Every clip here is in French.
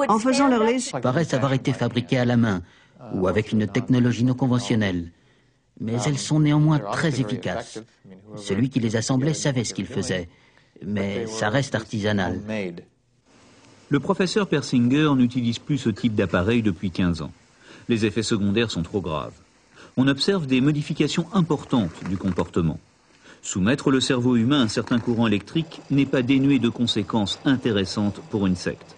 En faisant leur lait, paraissent avoir été fabriquées à la main ou avec une technologie non conventionnelle. Mais elles sont néanmoins très efficaces. Celui qui les assemblait savait ce qu'il faisait, mais ça reste artisanal. Le professeur Persinger n'utilise plus ce type d'appareil depuis 15 ans. Les effets secondaires sont trop graves. On observe des modifications importantes du comportement. Soumettre le cerveau humain à un certain courant électrique n'est pas dénué de conséquences intéressantes pour une secte.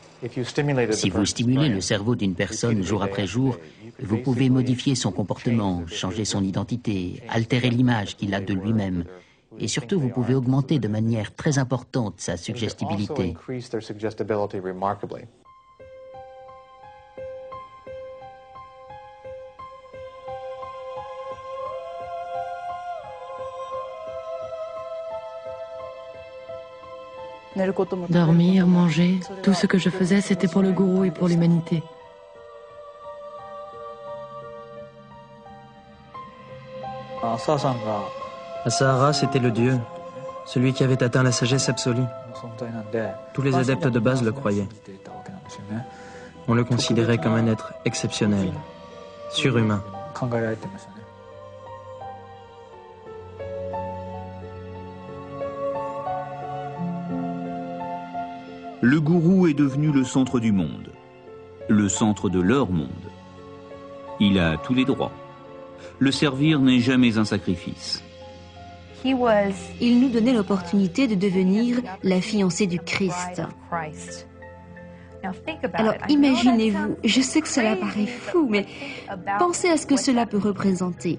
Si vous stimulez le cerveau d'une personne jour après jour, vous pouvez modifier son comportement, changer son identité, altérer l'image qu'il a de lui-même. Et surtout, vous pouvez augmenter de manière très importante sa suggestibilité. Dormir, manger, tout ce que je faisais, c'était pour le gourou et pour l'humanité. Asahara, c'était le dieu, celui qui avait atteint la sagesse absolue. Tous les adeptes de base le croyaient. On le considérait comme un être exceptionnel, surhumain. Le gourou est devenu le centre du monde, le centre de leur monde. Il a tous les droits. Le servir n'est jamais un sacrifice. Il nous donnait l'opportunité de devenir la fiancée du Christ. Alors imaginez-vous, je sais que cela paraît fou, mais pensez à ce que cela peut représenter.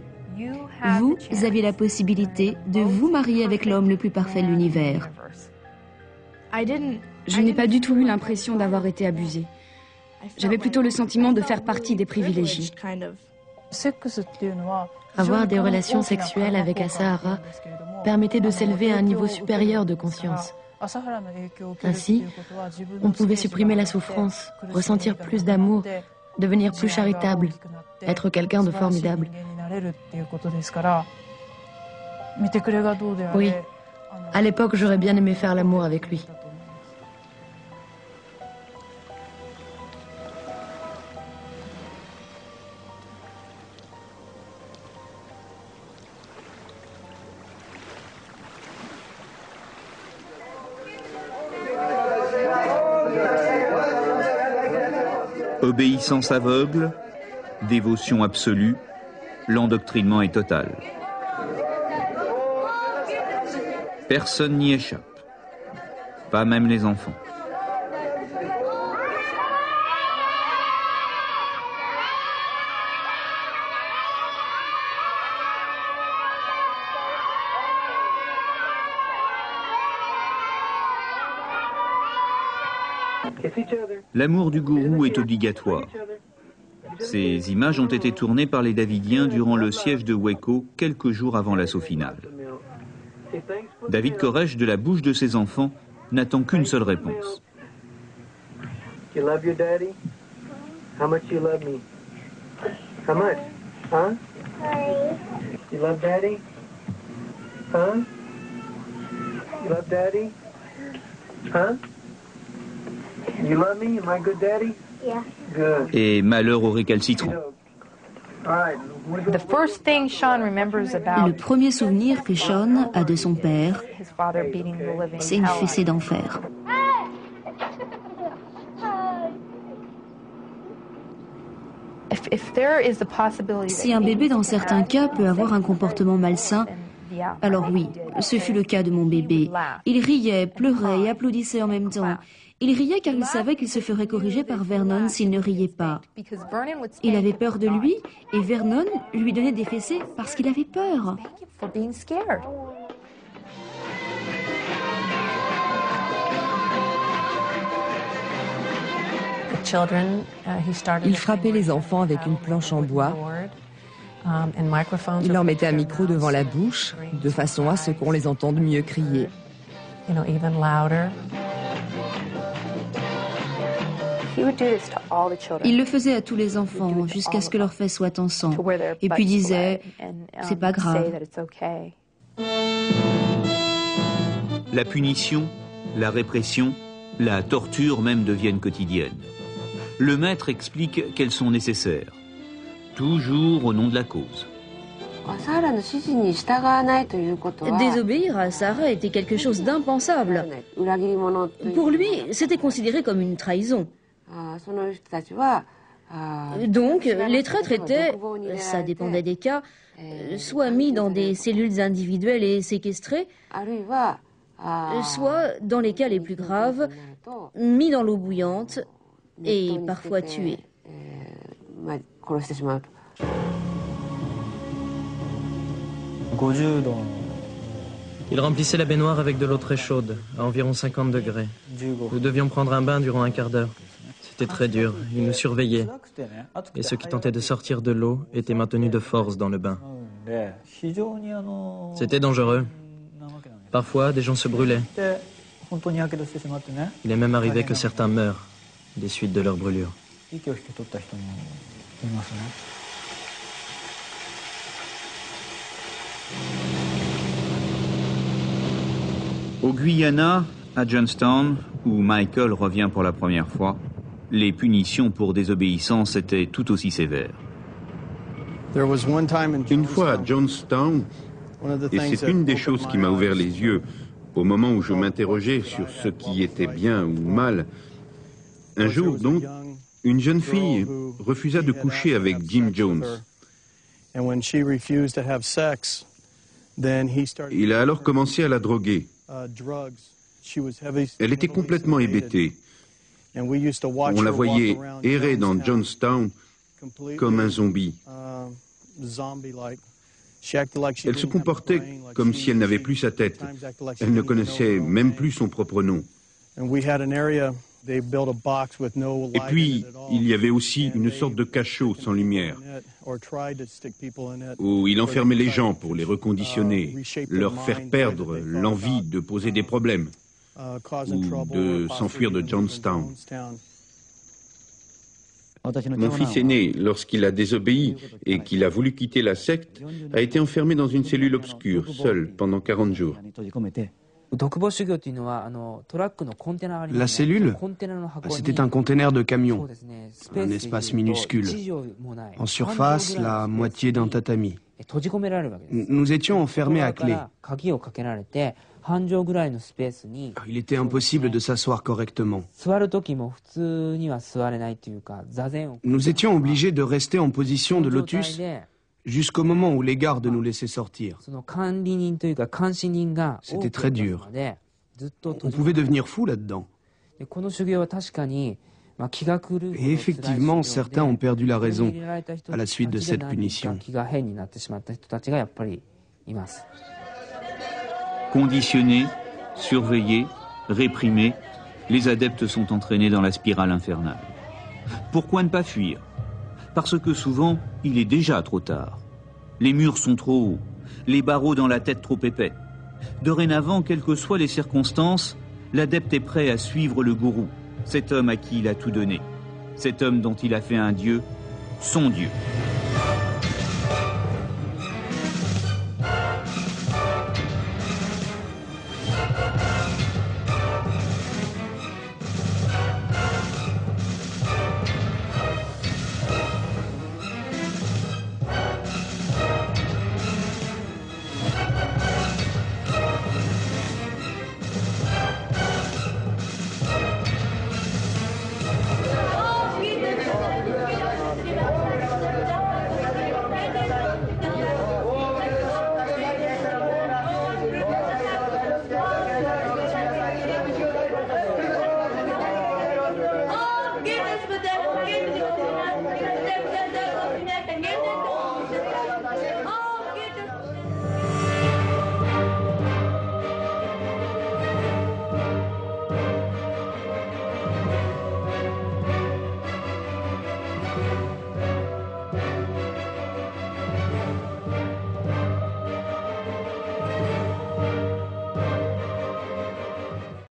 Vous avez la possibilité de vous marier avec l'homme le plus parfait de l'univers. Je n'ai pas du tout eu l'impression d'avoir été abusée. J'avais plutôt le sentiment de faire partie des privilégiés. Avoir des relations sexuelles avec Asahara permettait de s'élever à un niveau supérieur de conscience. Ainsi, on pouvait supprimer la souffrance, ressentir plus d'amour, devenir plus charitable, être quelqu'un de formidable. Oui, à l'époque, j'aurais bien aimé faire l'amour avec lui. Obéissance aveugle, dévotion absolue, l'endoctrinement est total. Personne n'y échappe, pas même les enfants. L'amour du gourou est obligatoire. Ces images ont été tournées par les Davidiens durant le siège de Waco quelques jours avant l'assaut final. David Koresh, de la bouche de ses enfants, n'attend qu'une seule réponse. You love your daddy? How much you love me? How much? Huh? You love daddy? Huh? You love daddy? Huh? You love me? Am I good daddy? Yeah. Good. Et malheur aux récalcitrants. Le premier souvenir que Sean a de son père, c'est une fessée d'enfer. Si un bébé dans certains cas peut avoir un comportement malsain, alors oui, ce fut le cas de mon bébé. Il riait, pleurait et applaudissait en même temps. Il riait car il savait qu'il se ferait corriger par Vernon s'il ne riait pas. Il avait peur de lui et Vernon lui donnait des fessées parce qu'il avait peur. Il frappait les enfants avec une planche en bois. Il leur mettait un micro devant la bouche, de façon à ce qu'on les entende mieux crier. Il le faisait à tous les enfants jusqu'à ce que leurs fesses soient en sang. Et puis disait, c'est pas grave. La punition, la répression, la torture même deviennent quotidiennes. Le maître explique qu'elles sont nécessaires, toujours au nom de la cause. Désobéir à Asahara était quelque chose d'impensable. Pour lui, c'était considéré comme une trahison. Donc, les traîtres étaient, ça dépendait des cas, soit mis dans des cellules individuelles et séquestrés, soit, dans les cas les plus graves, mis dans l'eau bouillante et parfois tués. Il remplissait la baignoire avec de l'eau très chaude, à environ 50 degrés. Nous devions prendre un bain durant un quart d'heure. C'était très dur, il nous surveillait. Et ceux qui tentaient de sortir de l'eau étaient maintenus de force dans le bain. C'était dangereux. Parfois, des gens se brûlaient. Il est même arrivé que certains meurent des suites de leurs brûlures. Au Guyana, à Johnstown, où Michael revient pour la première fois, les punitions pour désobéissance étaient tout aussi sévères. Une fois à Johnstown, et c'est une des choses qui m'a ouvert les yeux au moment où je m'interrogeais sur ce qui était bien ou mal. Un jour donc, une jeune fille refusa de coucher avec Jim Jones. Il a alors commencé à la droguer. Elle était complètement hébétée. On la voyait errer dans Johnstown comme un zombie. Elle se comportait comme si elle n'avait plus sa tête. Elle ne connaissait même plus son propre nom. Et puis, il y avait aussi une sorte de cachot sans lumière, où il enfermait les gens pour les reconditionner, leur faire perdre l'envie de poser des problèmes ou de s'enfuir de Johnstown. Mon fils aîné, lorsqu'il a désobéi et qu'il a voulu quitter la secte, a été enfermé dans une cellule obscure, seul, pendant 40 jours. La cellule, c'était un conteneur de camion, un espace minuscule. En surface, la moitié d'un tatami. Nous étions enfermés à clé. Il était impossible de s'asseoir correctement. Nous étions obligés de rester en position de lotus jusqu'au moment où les gardes nous laissaient sortir. C'était très dur. On pouvait devenir fou là-dedans. Et effectivement, certains ont perdu la raison à la suite de cette punition. Conditionnés, surveillés, réprimés, les adeptes sont entraînés dans la spirale infernale. Pourquoi ne pas fuir? Parce que souvent, il est déjà trop tard. Les murs sont trop hauts, les barreaux dans la tête trop épais. Dorénavant, quelles que soient les circonstances, l'adepte est prêt à suivre le gourou, cet homme à qui il a tout donné, cet homme dont il a fait un dieu, son dieu.